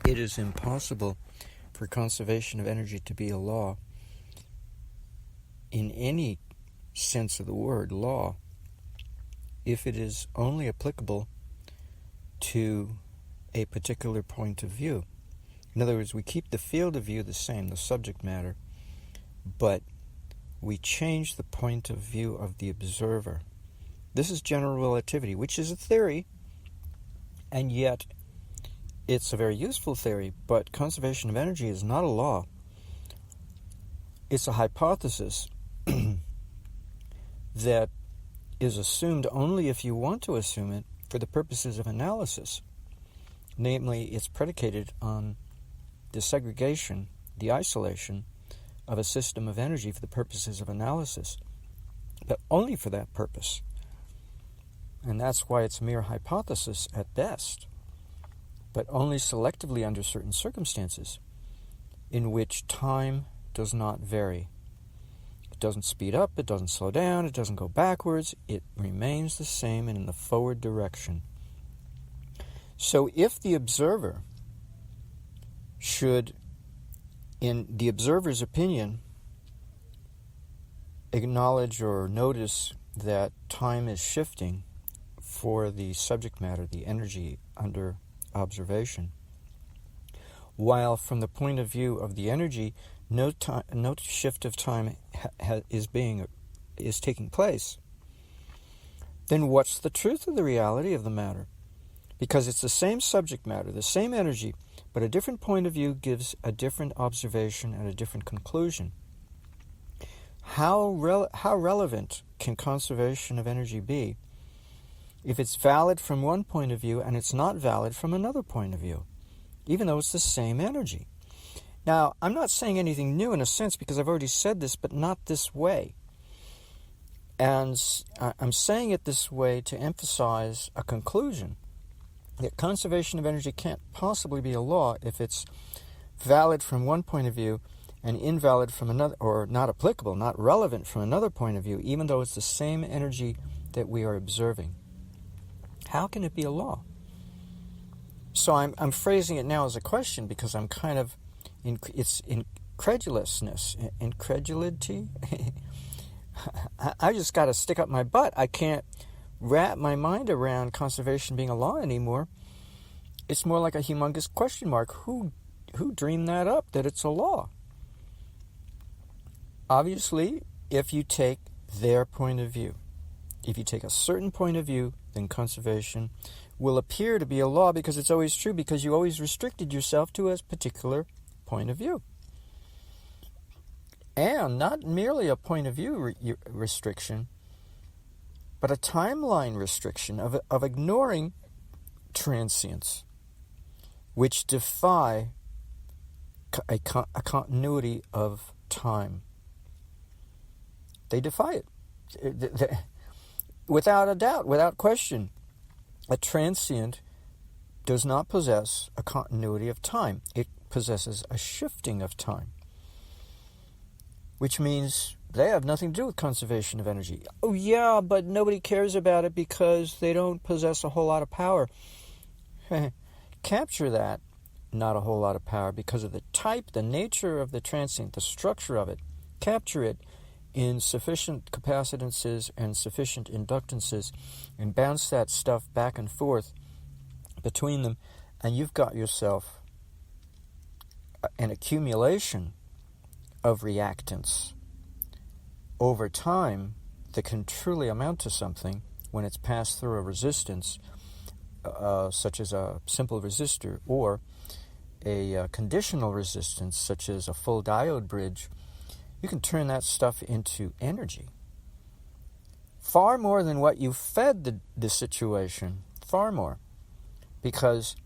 it is impossible for conservation of energy to be a law in any sense of the word law if it is only applicable to a particular point of view. In other words, we keep the field of view the same, the subject matter, but we change the point of view of the observer. This is general relativity, which is a theory, and yet it's a very useful theory, but conservation of energy is not a law. It's a hypothesis that is assumed only if you want to assume it for the purposes of analysis. Namely, it's predicated on the segregation, the isolation of a system of energy for the purposes of analysis, but only for that purpose. And that's why it's a mere hypothesis at best, but only selectively under certain circumstances in which time does not vary. It doesn't speed up, it doesn't slow down, it doesn't go backwards, it remains the same and in the forward direction. So if the observer should, in the observer's opinion, acknowledge or notice that time is shifting for the subject matter, the energy under observation, while from the point of view of the energy, no shift of time is taking place, then what's the truth of the reality of the matter? Because it's the same subject matter, the same energy, but a different point of view gives a different observation and a different conclusion. How relevant can conservation of energy be if it's valid from one point of view and it's not valid from another point of view, even though it's the same energy? Now, I'm not saying anything new in a sense because I've already said this, but not this way. And I'm saying it this way to emphasize a conclusion that conservation of energy can't possibly be a law if it's valid from one point of view and invalid from another, or not applicable, not relevant from another point of view, even though it's the same energy that we are observing. How can it be a law? So I'm phrasing it now as a question because I'm kind of, it's incredulity. I just got to stick up my butt. I can't wrap my mind around conservation being a law anymore. It's more like a humongous question mark. Who dreamed that up, that it's a law? Obviously, if you take their point of view, if you take a certain point of view, then conservation will appear to be a law because it's always true, because you always restricted yourself to a particular point of view. And not merely a point of view restriction, but a timeline restriction of ignoring transience, which defy a continuity of time. They defy it. Without a doubt, without question, a transient does not possess a continuity of time. It possesses a shifting of time, which means they have nothing to do with conservation of energy. Oh yeah, but nobody cares about it because they don't possess a whole lot of power. Capture that, not a whole lot of power, because of the type, the nature of the transient, the structure of it. Capture it in sufficient capacitances and sufficient inductances and bounce that stuff back and forth between them, and you've got yourself an accumulation of reactance over time that can truly amount to something when it's passed through a resistance, such as a simple resistor, or a conditional resistance, such as a full diode bridge. You can turn that stuff into energy. Far more than what you fed the situation, far more. Because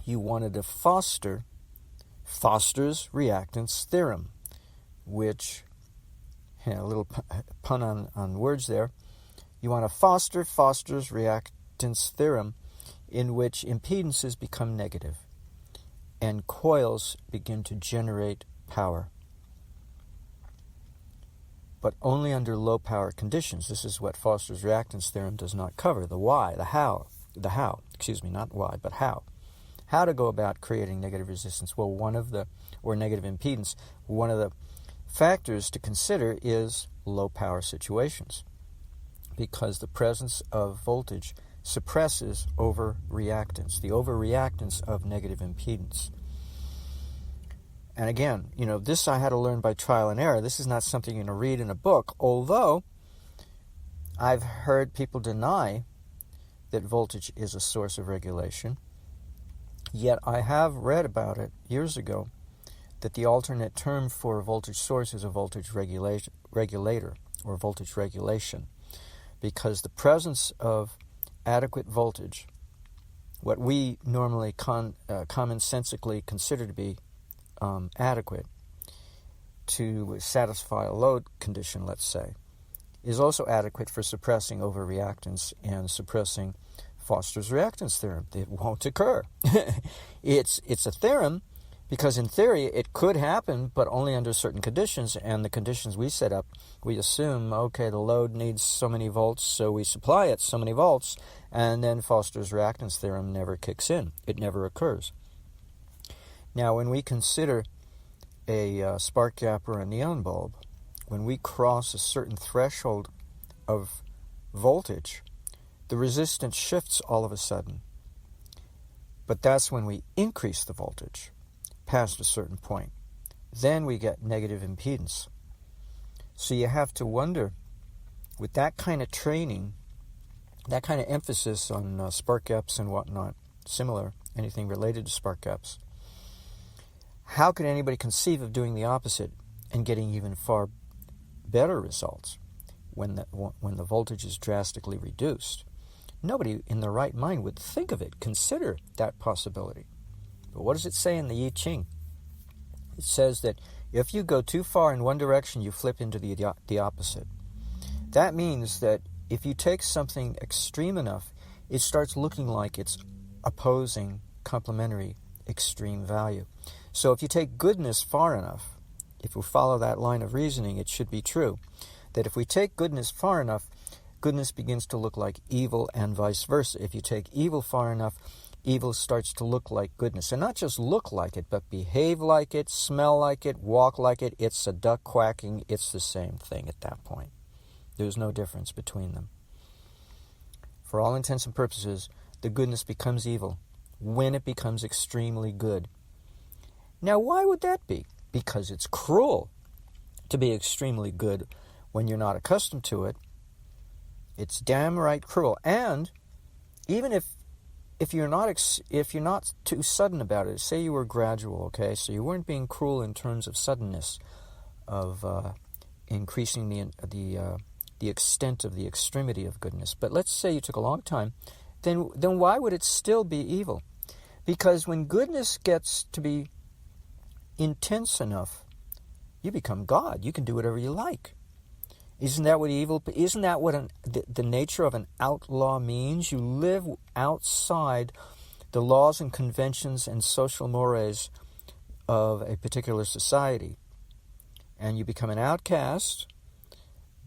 you wanted to foster Foster's reactance theorem, which, a little pun on words there, you want to foster Foster's reactance theorem, in which impedances become negative and coils begin to generate power. But only under low power conditions. This is what Foster's reactance theorem does not cover. The why, the how, not why, but how. how to go about creating negative resistance. Well, or negative impedance, one of the factors to consider is low power situations, because the presence of voltage suppresses overreactance, the overreactance of negative impedance. And again, this I had to learn by trial and error. This is not something you're going to read in a book, although I've heard people deny that voltage is a source of regulation. Yet I have read about it years ago, that the alternate term for a voltage source is a voltage regulator or voltage regulation, because the presence of adequate voltage, what we normally commonsensically consider to be adequate to satisfy a load condition, let's say, is also adequate for suppressing overreactance and suppressing Foster's reactance theorem. It won't occur. It's a theorem because in theory it could happen, but only under certain conditions, and the conditions we set up, we assume, okay, the load needs so many volts, so we supply it so many volts, and then Foster's reactance theorem never kicks in. It never occurs. Now, when we consider a spark gap or a neon bulb, when we cross a certain threshold of voltage, the resistance shifts all of a sudden. But that's when we increase the voltage past a certain point. Then we get negative impedance. So you have to wonder, with that kind of training, that kind of emphasis on spark gaps and whatnot, similar, anything related to spark gaps, how could anybody conceive of doing the opposite and getting even far better results when the voltage is drastically reduced? Nobody in their right mind would think of it, consider that possibility. But what does it say in the I Ching? It says that if you go too far in one direction, you flip into the opposite. That means that if you take something extreme enough, it starts looking like it's opposing complementary extreme value. So if you take goodness far enough, if we follow that line of reasoning, it should be true that if we take goodness far enough, goodness begins to look like evil and vice versa. If you take evil far enough, evil starts to look like goodness. And not just look like it, but behave like it, smell like it, walk like it. It's a duck quacking. It's the same thing at that point. There's no difference between them. For all intents and purposes, the goodness becomes evil when it becomes extremely good. Now, why would that be? Because it's cruel to be extremely good when you're not accustomed to it. It's damn right cruel. And even if you're not too sudden about it, say you were gradual, okay, so you weren't being cruel in terms of suddenness, of increasing the extent of the extremity of goodness. But let's say you took a long time, then why would it still be evil? Because when goodness gets to be intense enough, you become God. You can do whatever you like. Isn't that what the nature of an outlaw means? You live outside the laws and conventions and social mores of a particular society. And you become an outcast,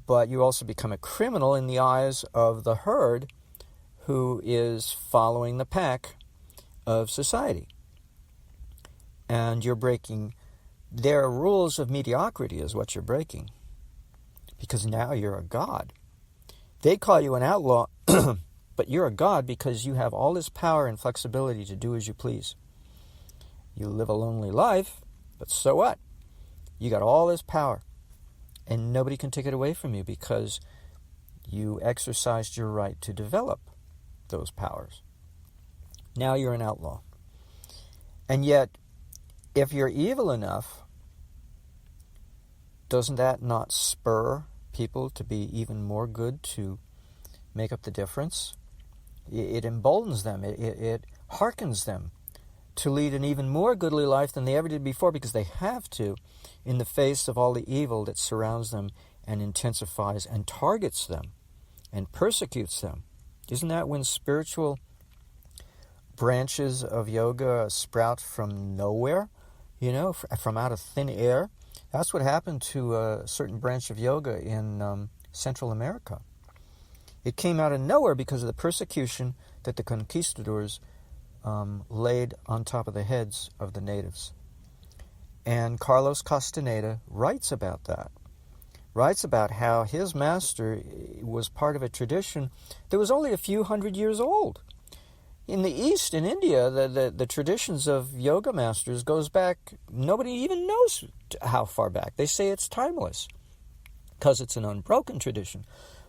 but you also become a criminal in the eyes of the herd who is following the pack of society. And you're breaking their rules of mediocrity is what you're breaking. Because now you're a god. They call you an outlaw, but you're a god because you have all this power and flexibility to do as you please. You live a lonely life, but so what? You got all this power, and nobody can take it away from you because you exercised your right to develop those powers. Now you're an outlaw. And yet, if you're evil enough, doesn't that not spur people to be even more good, to make up the difference? It emboldens them. It hearkens them to lead an even more goodly life than they ever did before, because they have to, in the face of all the evil that surrounds them and intensifies and targets them and persecutes them. Isn't that when spiritual branches of yoga sprout from nowhere, from out of thin air? That's what happened to a certain branch of yoga in Central America. It came out of nowhere because of the persecution that the conquistadors laid on top of the heads of the natives. And Carlos Castaneda writes about that, writes about how his master was part of a tradition that was only a few hundred years old. In the East, in India, the traditions of yoga masters goes back, nobody even knows how far back. They say it's timeless because it's an unbroken tradition.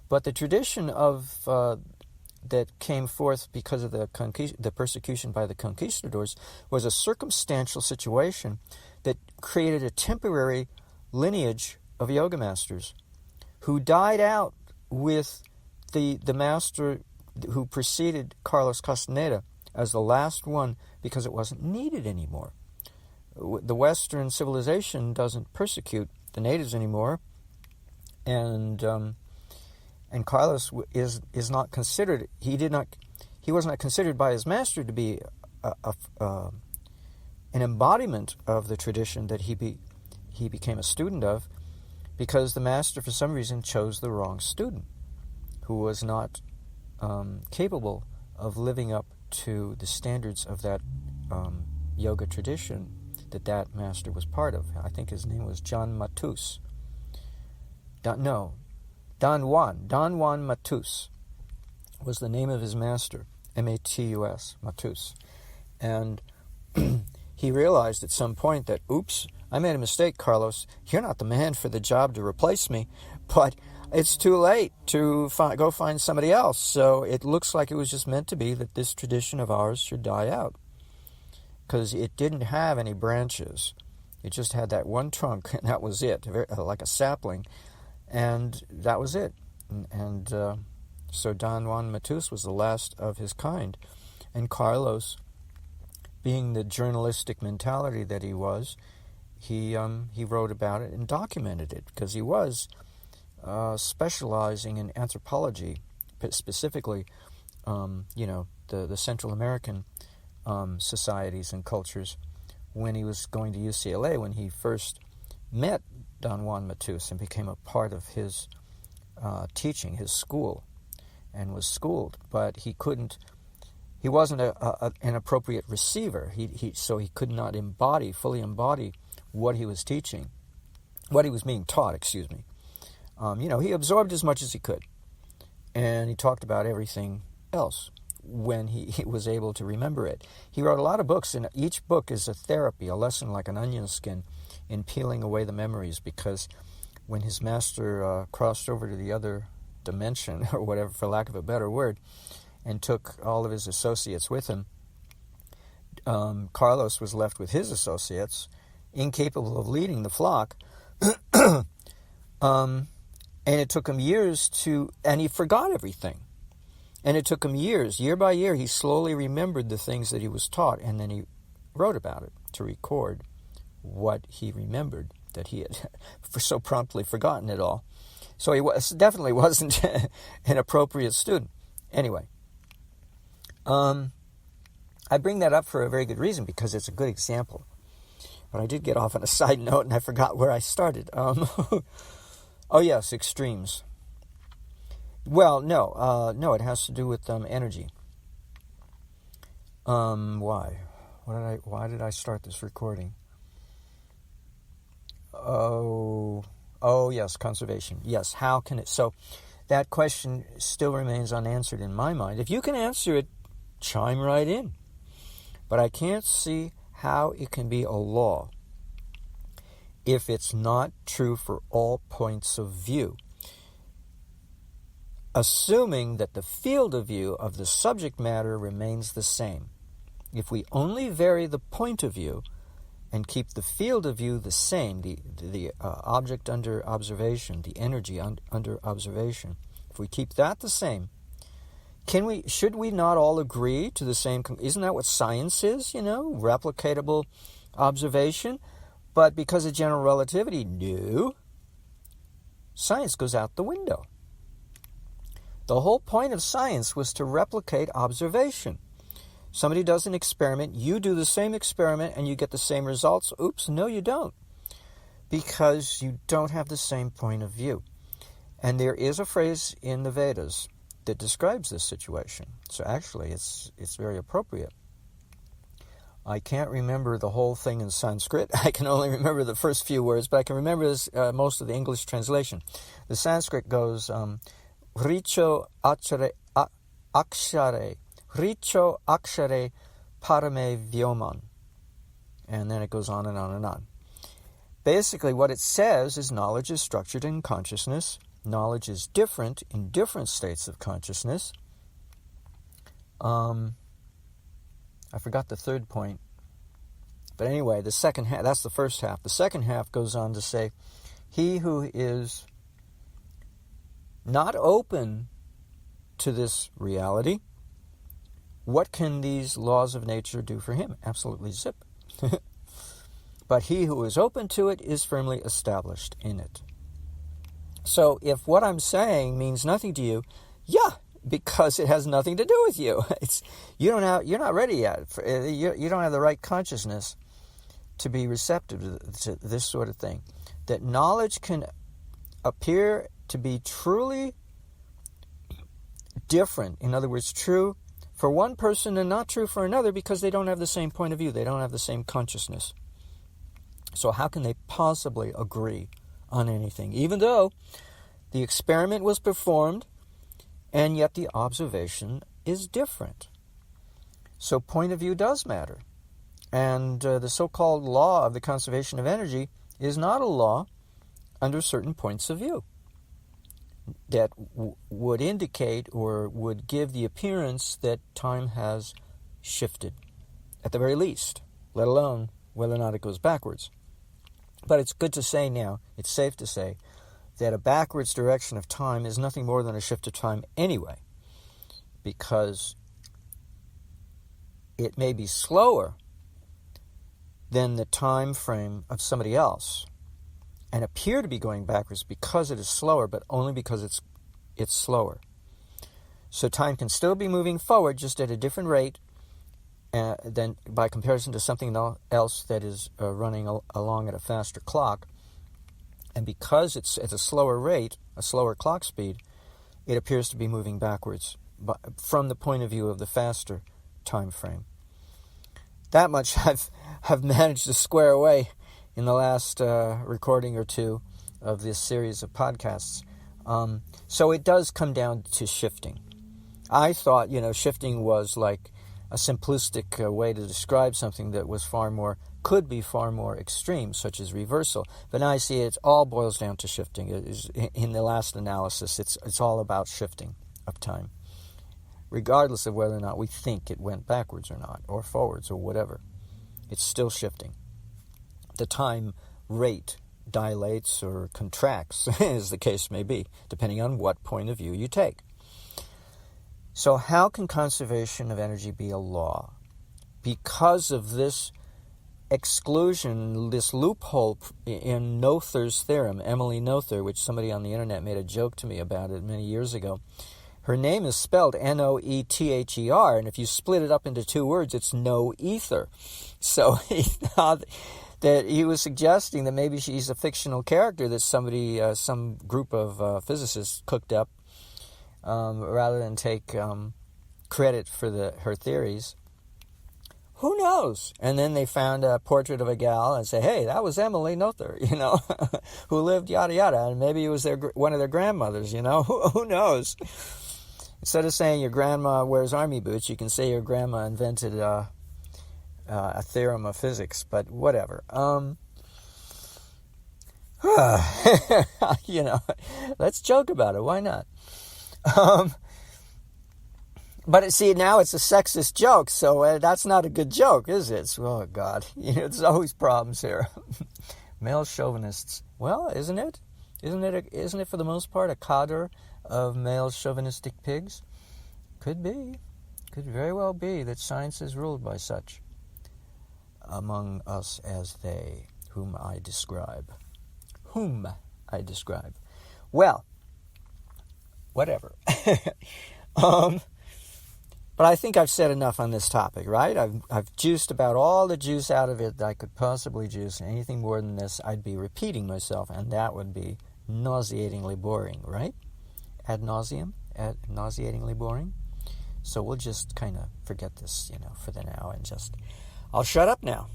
But the tradition of that came forth because of the persecution by the conquistadors was a circumstantial situation that created a temporary lineage of yoga masters who died out with the master who preceded Carlos Castaneda as the last one because it wasn't needed anymore. The Western civilization doesn't persecute the natives anymore, and Carlos is not considered. He was not considered by his master to be an embodiment of the tradition that he became a student of, because the master for some reason chose the wrong student who was not capable of living up to the standards of that yoga tradition that master was part of. I think his name was John Matus. Don Juan Matus was the name of his master, Matus, Matus. And he realized at some point that, oops, I made a mistake, Carlos. You're not the man for the job to replace me, but it's too late to go find somebody else. So it looks like it was just meant to be that this tradition of ours should die out, because it didn't have any branches. It just had that one trunk, and that was it, like a sapling, and that was it. And so Don Juan Matus was the last of his kind. And Carlos, being the journalistic mentality that he was, he wrote about it and documented it, because he was specializing in anthropology, specifically, the Central American societies and cultures. When he was going to UCLA, when he first met Don Juan Matus and became a part of his teaching, his school, and was schooled, but he wasn't an appropriate receiver. So he could not fully embody what he was teaching, what he was being taught, excuse me. He absorbed as much as he could, and he talked about everything else when he was able to remember it. He wrote a lot of books, and each book is a therapy, a lesson like an onion skin in peeling away the memories, because when his master crossed over to the other dimension, or whatever, for lack of a better word, and took all of his associates with him, Carlos was left with his associates, incapable of leading the flock. And it took him years and he forgot everything. And it took him years, year by year, he slowly remembered the things that he was taught, and then he wrote about it to record what he remembered that he had so promptly forgotten it all. So he definitely wasn't an appropriate student. Anyway, I bring that up for a very good reason, because it's a good example. But I did get off on a side note, and I forgot where I started. Oh, yes, extremes. Well, no, it has to do with energy. Why? Why did I start this recording? Oh, yes, conservation. Yes, how can it? So that question still remains unanswered in my mind. If you can answer it, chime right in. But I can't see how it can be a law if it's not true for all points of view, assuming that the field of view of the subject matter remains the same. If we only vary the point of view and keep the field of view the same, the object under observation, the energy under observation, if we keep that the same, should we not all agree to the same? Isn't that what science is? Replicatable observation. But because of general relativity, no. Science goes out the window. The whole point of science was to replicate observation. Somebody does an experiment, you do the same experiment, and you get the same results. Oops, no, you don't. Because you don't have the same point of view. And there is a phrase in the Vedas that describes this situation. So actually, it's very appropriate. I can't remember the whole thing in Sanskrit. I can only remember the first few words, but I can remember most of the English translation. The Sanskrit goes, Richo akshare, Richo akshare parame vyoman. And then it goes on and on and on. Basically, what it says is knowledge is structured in consciousness. Knowledge is different in different states of consciousness. I forgot the third point. But anyway, the second half, that's the first half. The second half goes on to say, he who is not open to this reality, what can these laws of nature do for him? Absolutely zip. But he who is open to it is firmly established in it. So if what I'm saying means nothing to you, yeah, because it has nothing to do with you. You're not ready yet. You don't have the right consciousness to be receptive to this sort of thing. That knowledge can appear to be truly different. In other words, true for one person and not true for another because they don't have the same point of view. They don't have the same consciousness. So how can they possibly agree on anything? Even though the experiment was performed and yet the observation is different. So point of view does matter. And the so-called law of the conservation of energy is not a law under certain points of view that would indicate or would give the appearance that time has shifted, at the very least, let alone whether or not it goes backwards. But it's good to say now, it's safe to say, that a backwards direction of time is nothing more than a shift of time anyway, because it may be slower than the time frame of somebody else and appear to be going backwards because it is slower, but only because it's slower. So time can still be moving forward, just at a different rate than by comparison to something else that is running along at a faster clock. And because it's at a slower rate, a slower clock speed, it appears to be moving backwards from the point of view of the faster time frame. That much I've managed to square away in the last recording or two of this series of podcasts. So it does come down to shifting. I thought, shifting was like a simplistic way to describe something that was could be far more extreme, such as reversal. But now I see it all boils down to shifting. It is, in the last analysis, it's all about shifting of time, regardless of whether or not we think it went backwards or not, or forwards or whatever. It's still shifting. The time rate dilates or contracts, as the case may be, depending on what point of view you take. So how can conservation of energy be a law? Because of this exclusion, this loophole in Noether's theorem, Emily Noether, which somebody on the internet made a joke to me about it many years ago. Her name is spelled Noether, and if you split it up into two words, it's no ether. So he thought that he was suggesting that maybe she's a fictional character that somebody, some group of physicists cooked up, rather than take credit for her theories. Who knows? And then they found a portrait of a gal and say, hey, that was Emily Noether, who lived yada yada, and maybe it was one of their grandmothers, Who knows? Instead of saying your grandma wears army boots, you can say your grandma invented a theorem of physics, but whatever. Let's joke about it. Why not? But see, now it's a sexist joke, so that's not a good joke, is it? Oh, God. There's always problems here. Male chauvinists. Well, isn't it? Isn't it for the most part a cadre of male chauvinistic pigs? Could be. Could very well be that science is ruled by such. Among us as they, whom I describe. Well, whatever. But I think I've said enough on this topic, right? I've juiced about all the juice out of it that I could possibly juice. Anything more than this, I'd be repeating myself, and that would be nauseatingly boring, right? Ad nauseatingly boring. So we'll just kind of forget this, for the now, and just I'll shut up now.